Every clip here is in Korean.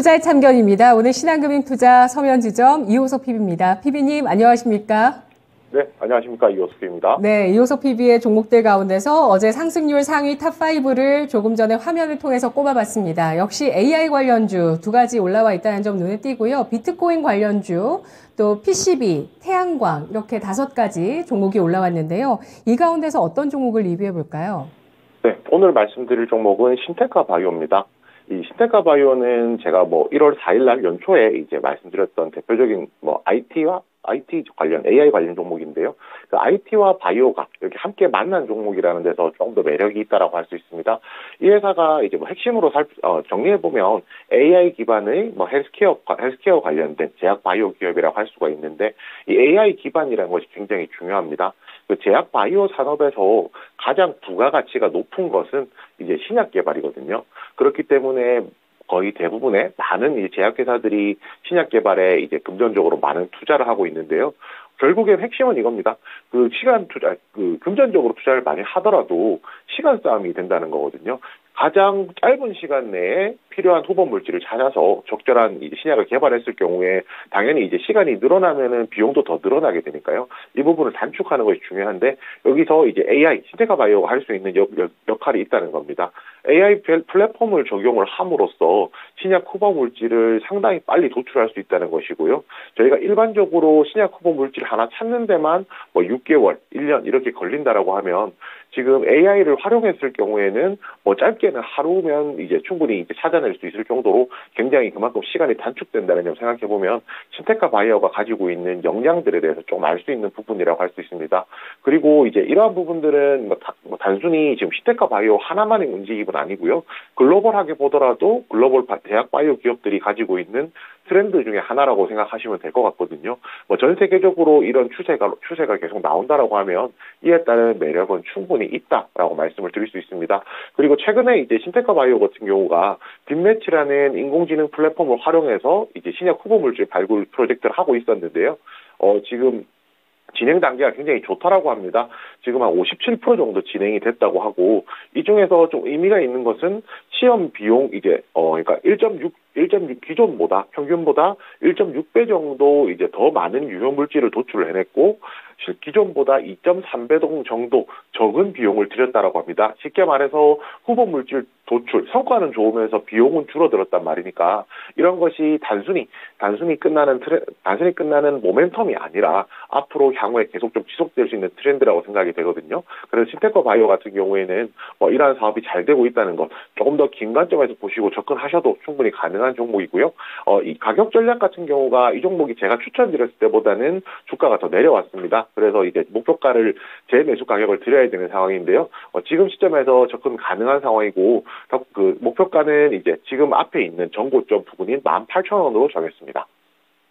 투자의 참견입니다. 오늘 신한금융투자 서면지점 이호섭 PB입니다. PB님 안녕하십니까? 네, 안녕하십니까. 이호섭 PB입니다. 네, 이호섭 PB의 종목들 가운데서 어제 상승률 상위 탑5를 조금 전에 화면을 통해서 꼽아봤습니다. 역시 AI 관련주 두 가지 올라와 있다는 점 눈에 띄고요. 비트코인 관련주, 또 PCB, 태양광 이렇게 5가지 종목이 올라왔는데요. 이 가운데서 어떤 종목을 리뷰해 볼까요? 네, 오늘 말씀드릴 종목은 신테카 바이오입니다. 이 신테카 바이오는 제가 1월 4일 날 연초에 이제 말씀드렸던 대표적인 IT 관련, AI 관련 종목인데요. 그 IT와 바이오가 이렇게 함께 만난 종목이라는 데서 조금 더 매력이 있다라고 할 수 있습니다. 이 회사가 이제 핵심으로 정리해보면 AI 기반의 헬스케어 관련된 제약 바이오 기업이라고 할 수가 있는데, 이 AI 기반이라는 것이 굉장히 중요합니다. 그 제약 바이오 산업에서 가장 부가가치가 높은 것은 이제 신약 개발이거든요. 그렇기 때문에 거의 대부분의 많은 이 제약회사들이 신약 개발에 이제 금전적으로 많은 투자를 하고 있는데요. 결국엔 핵심은 이겁니다. 금전적으로 투자를 많이 하더라도 시간 싸움이 된다는 거거든요. 가장 짧은 시간 내에 필요한 후보 물질을 찾아서 적절한 이제 신약을 개발했을 경우에 당연히 이제 시간이 늘어나면은 비용도 더 늘어나게 되니까요. 이 부분을 단축하는 것이 중요한데, 여기서 이제 AI, 신테카 바이오가 할 수 있는 역할이 있다는 겁니다. AI 플랫폼을 적용을 함으로써 신약 후보 물질을 상당히 빨리 도출할 수 있다는 것이고요. 저희가 일반적으로 신약 후보 물질 하나 찾는 데만 6개월, 1년 이렇게 걸린다라고 하면, 지금 AI를 활용했을 경우에는 짧게는 하루면 이제 충분히 이제 찾아낼 수 있을 정도로 굉장히 그만큼 시간이 단축된다는 점 생각해보면 신테카 바이오가 가지고 있는 역량들에 대해서 좀 알 수 있는 부분이라고 할 수 있습니다. 그리고 이제 이러한 부분들은 단순히 지금 신테카 바이오 하나만의 움직임은 아니고요. 글로벌하게 보더라도 글로벌 제약 바이오 기업들이 가지고 있는 트렌드 중에 하나라고 생각하시면 될 것 같거든요. 전 세계적으로 이런 추세가 계속 나온다라고 하면 이에 따른 매력은 충분히 있다라고 말씀을 드릴 수 있습니다. 그리고 최근에 이제 신테카 바이오 같은 경우가 빅매치라는 인공지능 플랫폼을 활용해서 이제 신약 후보 물질 발굴 프로젝트를 하고 있었는데요. 지금 진행 단계가 굉장히 좋다라고 합니다. 지금 한 57% 정도 진행이 됐다고 하고, 이 중에서 좀 의미가 있는 것은 시험 비용 그러니까 1.6 기존보다 평균보다 1.6배 정도 이제 더 많은 유효 물질을 도출을 해냈고, 기존보다 2.3배 정도 적은 비용을 들였다라고 합니다. 쉽게 말해서 후보 물질 도출 성과는 좋으면서 비용은 줄어들었단 말이니까, 이런 것이 단순히 끝나는 모멘텀이 아니라 앞으로 향후에 계속 좀 지속될 수 있는 트렌드라고 생각이 되거든요. 그래서 신테카 바이오 같은 경우에는 이러한 사업이 잘 되고 있다는 것 조금 더 긴 관점에서 보시고 접근하셔도 충분히 가능한 종목이고요. 이 가격 전략 같은 경우가 이 종목이 제가 추천드렸을 때보다는 주가가 더 내려왔습니다. 그래서 이제 목표가를 재매수 가격을 드려야 되는 상황인데요. 지금 시점에서 접근 가능한 상황이고, 그 목표가는 이제 지금 앞에 있는 전고점 부근인 18,000원으로 정했습니다.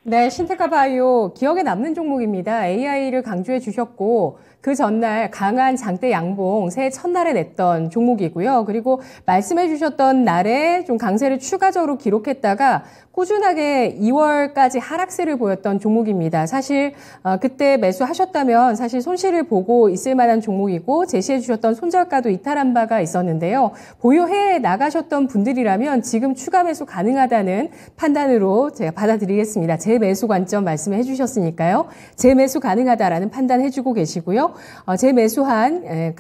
네, 신테카 바이오 기억에 남는 종목입니다. AI를 강조해 주셨고, 그 전날 강한 장대 양봉 새해 첫날에 냈던 종목이고요. 그리고 말씀해 주셨던 날에 좀 강세를 추가적으로 기록했다가 꾸준하게 2월까지 하락세를 보였던 종목입니다. 사실 그때 매수하셨다면 사실 손실을 보고 있을 만한 종목이고, 제시해 주셨던 손절가도 이탈한 바가 있었는데요. 보유해 나가셨던 분들이라면 지금 추가 매수 가능하다는 판단으로 제가 받아들이겠습니다. 재매수 관점 말씀해 주셨으니까요. 재매수 가능하다라는 판단해 주고 계시고요. 재매수한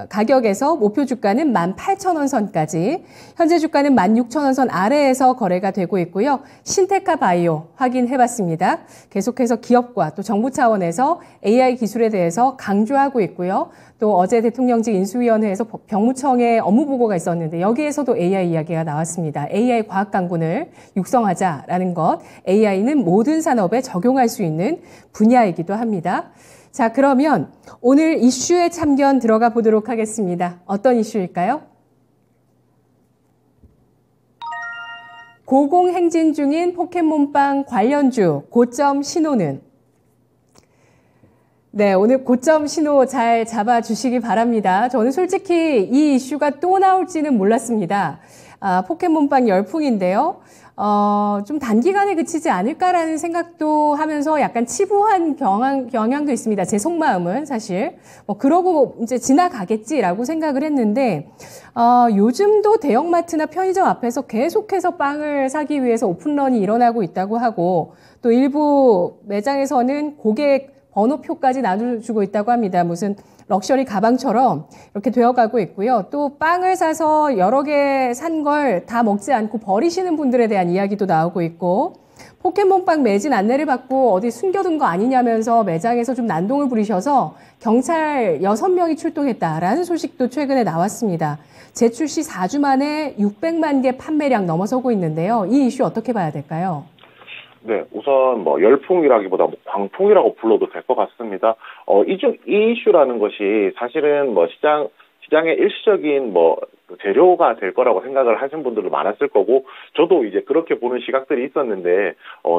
가격에서 목표 주가는 18,000원 선까지, 현재 주가는 16,000원 선 아래에서 거래가 되고 있고요. 신테카 바이오 확인해봤습니다. 계속해서 기업과 또 정부 차원에서 AI 기술에 대해서 강조하고 있고요. 또 어제 대통령직 인수위원회에서 병무청의 업무 보고가 있었는데 여기에서도 AI 이야기가 나왔습니다. AI 과학 강군을 육성하자라는 것, AI는 모든 산업에 적용할 수 있는 분야이기도 합니다. 자, 그러면 오늘 이슈의 참견 들어가 보도록 하겠습니다. 어떤 이슈일까요? 고공행진 중인 포켓몬빵 관련주 고점 신호는? 네, 오늘 고점 신호 잘 잡아주시기 바랍니다. 저는 솔직히 이 이슈가 또 나올지는 몰랐습니다. 포켓몬빵 열풍인데요. 좀 단기간에 그치지 않을까라는 생각도 하면서 약간 치부한 경향도 있습니다. 제 속마음은 사실. 그러고 이제 지나가겠지라고 생각을 했는데, 요즘도 대형마트나 편의점 앞에서 계속해서 빵을 사기 위해서 오픈런이 일어나고 있다고 하고, 또 일부 매장에서는 고객 번호표까지 나눠주고 있다고 합니다. 무슨 럭셔리 가방처럼 이렇게 되어가고 있고요. 또 빵을 사서 여러 개 산 걸 다 먹지 않고 버리시는 분들에 대한 이야기도 나오고 있고, 포켓몬빵 매진 안내를 받고 어디 숨겨둔 거 아니냐면서 매장에서 좀 난동을 부리셔서 경찰 6명이 출동했다라는 소식도 최근에 나왔습니다. 재출시 4주 만에 600만 개 판매량 넘어서고 있는데요. 이 이슈 어떻게 봐야 될까요? 네, 우선 열풍이라기보다 광풍이라고 불러도 될 것 같습니다. 이 이슈라는 것이 사실은 시장의 일시적인 재료가 될 거라고 생각을 하신 분들도 많았을 거고, 저도 이제 그렇게 보는 시각들이 있었는데,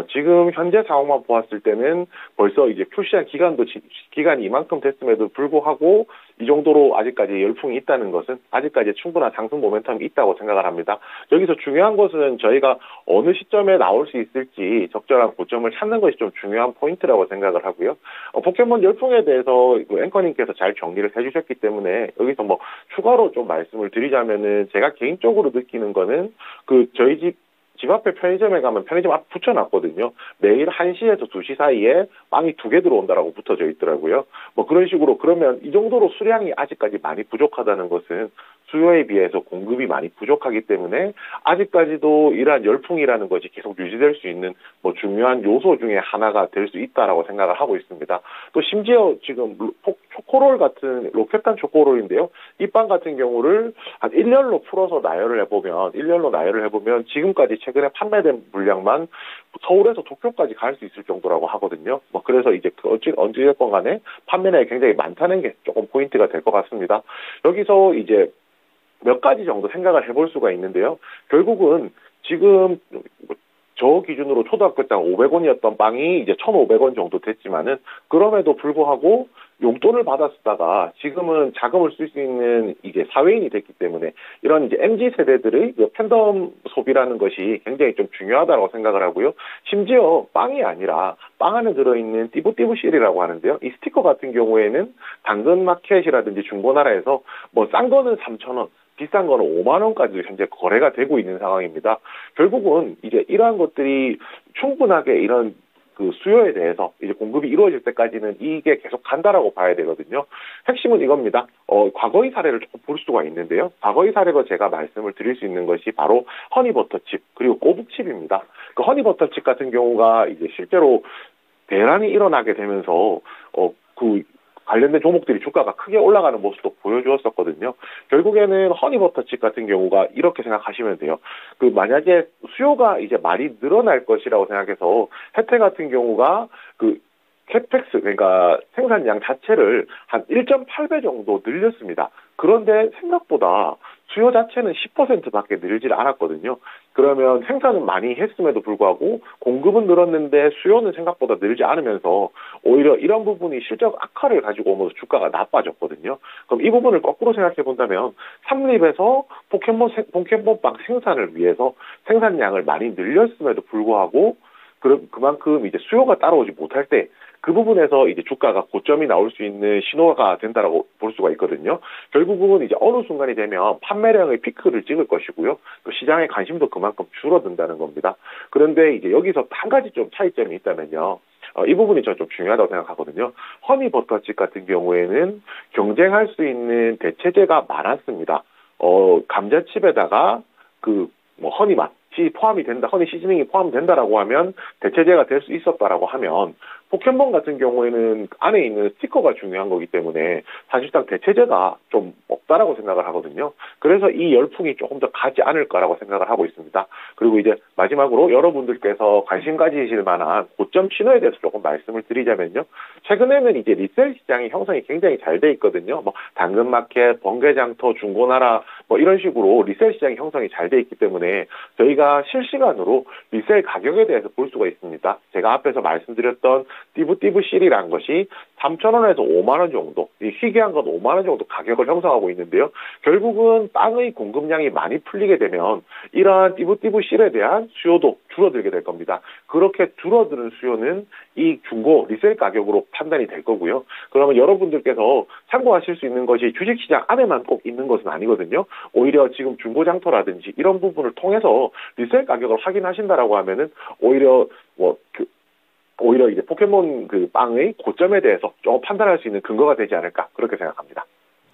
지금 현재 상황만 보았을 때는 벌써 이제 출시한 기간이 이만큼 됐음에도 불구하고, 이 정도로 아직까지 열풍이 있다는 것은 아직까지 충분한 상승 모멘텀이 있다고 생각을 합니다. 여기서 중요한 것은 저희가 어느 시점에 나올 수 있을지 적절한 고점을 찾는 것이 좀 중요한 포인트라고 생각을 하고요. 포켓몬 열풍에 대해서 앵커님께서 잘 정리를 해주셨기 때문에 여기서 추가로 좀 말씀을 드리자면은, 제가 개인적으로 느끼는 거는 저희 집 앞에 편의점에 가면 편의점 앞 붙여놨거든요. 매일 1시에서 2시 사이에 빵이 2개 들어온다라고 붙어져 있더라고요. 그런 식으로, 그러면 이 정도로 수량이 아직까지 많이 부족하다는 것은 수요에 비해서 공급이 많이 부족하기 때문에 아직까지도 이러한 열풍이라는 것이 계속 유지될 수 있는 중요한 요소 중에 하나가 될 수 있다라고 생각을 하고 있습니다. 또 심지어 지금 초코롤 같은 로켓단 초코롤인데요. 이 빵 같은 경우를 한 1년로 풀어서 나열을 해보면 지금까지 최근에 판매된 물량만 서울에서 도쿄까지 갈 수 있을 정도라고 하거든요. 그래서 이제 어찌됐건 간에 판매량이 굉장히 많다는 게 조금 포인트가 될 것 같습니다. 여기서 이제 몇 가지 정도 생각을 해볼 수가 있는데요. 결국은 지금 저 기준으로 초등학교당 500원이었던 빵이 이제 1,500원 정도 됐지만은, 그럼에도 불구하고 용돈을 받았다가 지금은 자금을 쓸 수 있는 이제 사회인이 됐기 때문에, 이런 이제 MZ 세대들의 팬덤 소비라는 것이 굉장히 좀 중요하다고 생각을 하고요. 심지어 빵이 아니라 빵 안에 들어있는 띠부띠부 실이라고 하는데요. 이 스티커 같은 경우에는 당근마켓이라든지 중고나라에서 싼 거는 3,000원, 비싼 거는 5만 원까지 현재 거래가 되고 있는 상황입니다. 결국은 이제 이러한 것들이 충분하게 이런 수요에 대해서 이제 공급이 이루어질 때까지는 이게 계속 간다라고 봐야 되거든요. 핵심은 이겁니다. 과거의 사례를 조금 볼 수가 있는데요. 과거의 사례로 제가 말씀을 드릴 수 있는 것이 바로 허니버터칩 그리고 꼬북칩입니다. 허니버터칩 같은 경우가 이제 실제로 대란이 일어나게 되면서 관련된 종목들이 주가가 크게 올라가는 모습도 보여주었었거든요. 결국에는 허니버터칩 같은 경우가 이렇게 생각하시면 돼요. 만약에 수요가 이제 많이 늘어날 것이라고 생각해서 혜태 같은 경우가 캐펙스, 그러니까 생산량 자체를 한 1.8배 정도 늘렸습니다. 그런데 생각보다 수요 자체는 10%밖에 늘질 않았거든요. 그러면 생산은 많이 했음에도 불구하고 공급은 늘었는데 수요는 생각보다 늘지 않으면서 오히려 이런 부분이 실적 악화를 가지고 오면서 주가가 나빠졌거든요. 그럼 이 부분을 거꾸로 생각해 본다면, 삼립에서 포켓몬빵 생산을 위해서 생산량을 많이 늘렸음에도 불구하고 그만큼 이제 수요가 따라오지 못할 때 그 부분에서 이제 주가가 고점이 나올 수 있는 신호가 된다라고 볼 수가 있거든요. 결국은 이제 어느 순간이 되면 판매량의 피크를 찍을 것이고요. 또 시장의 관심도 그만큼 줄어든다는 겁니다. 그런데 이제 여기서 한 가지 좀 차이점이 있다면요. 이 부분이 저는 좀 중요하다고 생각하거든요. 허니버터칩 같은 경우에는 경쟁할 수 있는 대체재가 많았습니다. 감자칩에다가 허니맛 포함이 된다, 허니 시즈닝이 포함된다라고 하면 대체재가 될 수 있었다라고 하면, 포켓몬 같은 경우에는 안에 있는 스티커가 중요한 거기 때문에 사실상 대체재가 좀 없다라고 생각을 하거든요. 그래서 이 열풍이 조금 더 가지 않을까라고 생각을 하고 있습니다. 그리고 이제 마지막으로 여러분들께서 관심 가지실 만한 고점 신호에 대해서 조금 말씀을 드리자면요. 최근에는 이제 리셀 시장이 형성이 굉장히 잘 돼 있거든요. 당근마켓, 번개장터, 중고나라 이런 식으로 리셀 시장이 형성이 잘 돼 있기 때문에 저희가 실시간으로 리셀 가격에 대해서 볼 수가 있습니다. 제가 앞에서 말씀드렸던 띠부띠부 실이라는 것이 3,000원에서 5만 원 정도, 이 희귀한 건 5만 원 정도 가격을 형성하고 있는데요. 결국은 빵의 공급량이 많이 풀리게 되면 이러한 띠부띠부 실에 대한 수요도 줄어들게 될 겁니다. 그렇게 줄어드는 수요는 이 중고 리셀 가격으로 판단이 될 거고요. 그러면 여러분들께서 참고하실 수 있는 것이 주식시장 안에만 꼭 있는 것은 아니거든요. 오히려 지금 중고장터라든지 이런 부분을 통해서 리셀 가격을 확인하신다라고 하면은 오히려 이제 포켓몬 그 빵의 고점에 대해서 좀 판단할 수 있는 근거가 되지 않을까 그렇게 생각합니다.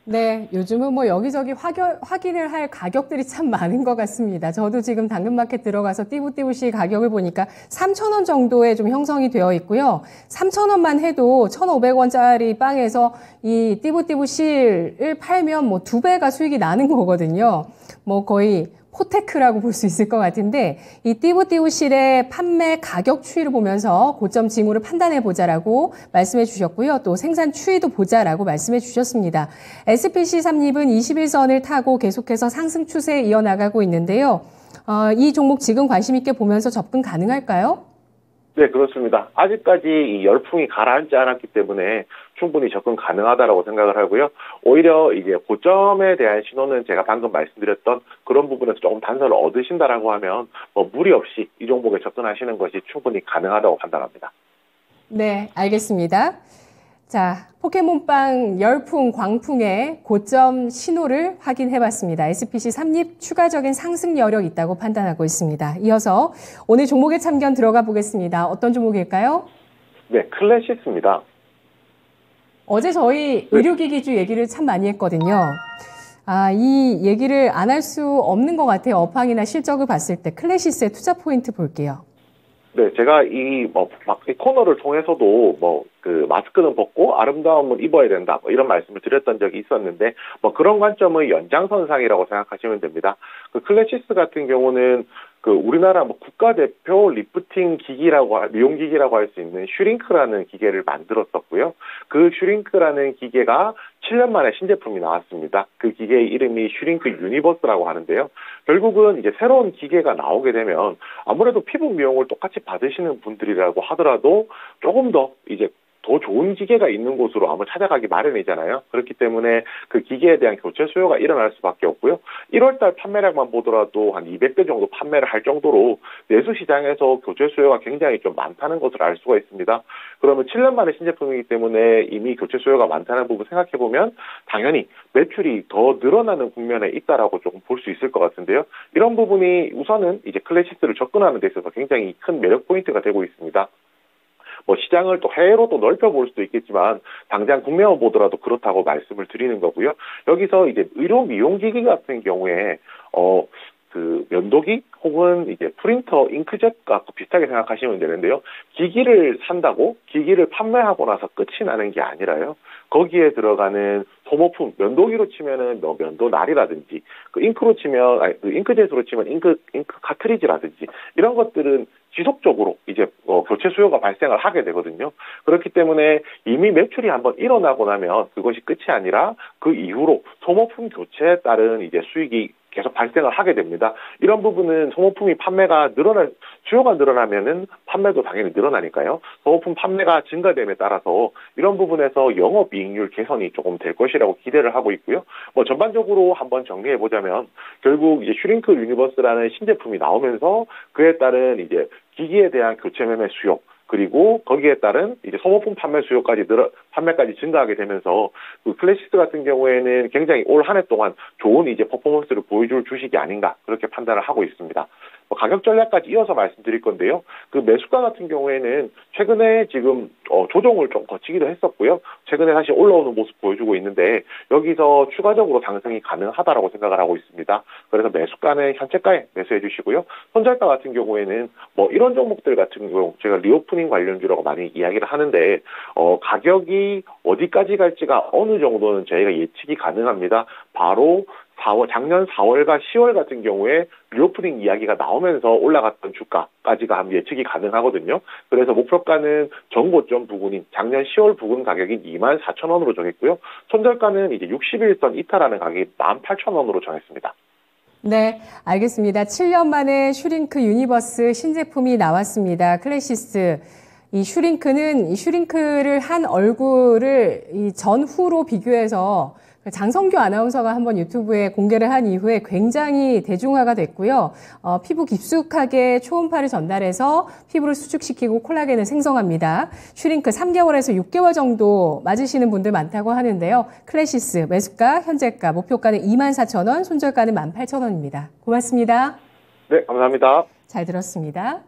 네, 요즘은 뭐 여기저기 확인을 할 가격들이 참 많은 것 같습니다. 저도 지금 당근마켓 들어가서 띠부띠부씨 가격을 보니까 3,000원 정도에 좀 형성이 되어 있고요. 3,000원만 해도 1,500원짜리 빵에서 이 띠부띠부씨를 팔면 뭐 2배가 수익이 나는 거거든요. 뭐 거의 포테크라고 볼 수 있을 것 같은데 이 띠부띠부실의 판매 가격 추이를 보면서 고점 징후를 판단해 보자라고 말씀해 주셨고요. 또 생산 추이도 보자라고 말씀해 주셨습니다. SPC 삼립은 21선을 타고 계속해서 상승 추세에 이어나가고 있는데요. 이 종목 지금 관심 있게 보면서 접근 가능할까요? 네, 그렇습니다. 아직까지 이 열풍이 가라앉지 않았기 때문에 충분히 접근 가능하다라고 생각을 하고요. 오히려 이제 고점에 대한 신호는 제가 방금 말씀드렸던 그런 부분에서 조금 단서를 얻으신다라고 하면 뭐 무리 없이 이 종목에 접근하시는 것이 충분히 가능하다고 판단합니다. 네, 알겠습니다. 자, 포켓몬빵 열풍, 광풍의 고점 신호를 확인해봤습니다. SPC 삼립 추가적인 상승 여력 있다고 판단하고 있습니다. 이어서 오늘 종목의 참견 들어가 보겠습니다. 어떤 종목일까요? 네, 클래시스입니다. 어제 저희 의료기기주 얘기를 참 많이 했거든요. 이 얘기를 안 할 수 없는 것 같아요. 업황이나 실적을 봤을 때 클래시스의 투자 포인트 볼게요. 네, 제가 이 코너를 통해서도 마스크는 벗고 아름다움은 입어야 된다. 이런 말씀을 드렸던 적이 있었는데, 그런 관점의 연장선상이라고 생각하시면 됩니다. 그 클래시스 같은 경우는 우리나라 국가대표 리프팅 기기라고, 미용기기라고 할 수 있는 슈링크라는 기계를 만들었었고요. 그 슈링크라는 기계가 7년 만에 신제품이 나왔습니다. 그 기계의 이름이 슈링크 유니버스라고 하는데요. 결국은 이제 새로운 기계가 나오게 되면 아무래도 피부 미용을 똑같이 받으시는 분들이라고 하더라도 조금 더 좋은 기계가 있는 곳으로 아마 찾아가기 마련이잖아요. 그렇기 때문에 그 기계에 대한 교체 수요가 일어날 수밖에 없고요. 1월달 판매량만 보더라도 한 200대 정도 판매를 할 정도로 내수 시장에서 교체 수요가 굉장히 좀 많다는 것을 알 수가 있습니다. 그러면 7년 만에 신제품이기 때문에 이미 교체 수요가 많다는 부분 생각해보면 당연히 매출이 더 늘어나는 국면에 있다라고 조금 볼 수 있을 것 같은데요. 이런 부분이 우선은 이제 클래시스를 접근하는 데 있어서 굉장히 큰 매력 포인트가 되고 있습니다. 시장을 또 해외로 또 넓혀볼 수도 있겠지만 당장 국내만 보더라도 그렇다고 말씀을 드리는 거고요. 여기서 이제 의료 미용기기 같은 경우에 면도기 혹은 이제 프린터, 잉크젯과 비슷하게 생각하시면 되는데요. 기기를 산다고 기기를 판매하고 나서 끝이 나는 게 아니라요. 거기에 들어가는 소모품, 면도기로 치면은 면도날이라든지, 잉크젯으로 치면 잉크 카트리지라든지 이런 것들은 지속적으로 이제 교체 수요가 발생을 하게 되거든요. 그렇기 때문에 이미 매출이 한번 일어나고 나면 그것이 끝이 아니라 그 이후로 소모품 교체에 따른 이제 수익이 계속 발생을 하게 됩니다. 이런 부분은 소모품이 수요가 늘어나면은 판매도 당연히 늘어나니까요. 소모품 판매가 증가됨에 따라서 이런 부분에서 영업이익률 개선이 조금 될 것이라고 기대를 하고 있고요. 전반적으로 한번 정리해 보자면 결국 이제 슈링크 유니버스라는 신제품이 나오면서 그에 따른 이제 기기에 대한 교체 매매 수요, 그리고 거기에 따른 이제 소모품 판매 수요까지 판매까지 증가하게 되면서 그 클래시스 같은 경우에는 굉장히 올 한 해 동안 좋은 이제 퍼포먼스를 보여줄 주식이 아닌가 그렇게 판단을 하고 있습니다. 가격 전략까지 이어서 말씀드릴 건데요. 그 매수가 같은 경우에는 최근에 지금 조정을 좀 거치기도 했었고요. 최근에 다시 올라오는 모습 보여주고 있는데 여기서 추가적으로 상승이 가능하다라고 생각을 하고 있습니다. 그래서 매수가는 현재가에 매수해 주시고요. 손절가 같은 경우에는 이런 종목들 같은 경우 제가 리오프닝 관련주라고 많이 이야기를 하는데 가격이 어디까지 갈지가 어느 정도는 저희가 예측이 가능합니다. 바로 작년 4월과 10월 같은 경우에 리오프닝 이야기가 나오면서 올라갔던 주가까지가 한 예측이 가능하거든요. 그래서 목표가는 전고점 부근인 작년 10월 부근 가격인 24,000원으로 정했고요. 손절가는 이제 61선 이탈하는 가격이 18,000원으로 정했습니다. 네, 알겠습니다. 7년 만에 슈링크 유니버스 신제품이 나왔습니다. 클래시스. 이 슈링크를 한 얼굴을 이 전후로 비교해서 장성규 아나운서가 한번 유튜브에 공개를 한 이후에 굉장히 대중화가 됐고요. 피부 깊숙하게 초음파를 전달해서 피부를 수축시키고 콜라겐을 생성합니다. 슈링크 3개월에서 6개월 정도 맞으시는 분들 많다고 하는데요. 클래시스 매수가, 현재가, 목표가는 24,000원, 손절가는 18,000원입니다. 고맙습니다. 네, 감사합니다. 잘 들었습니다.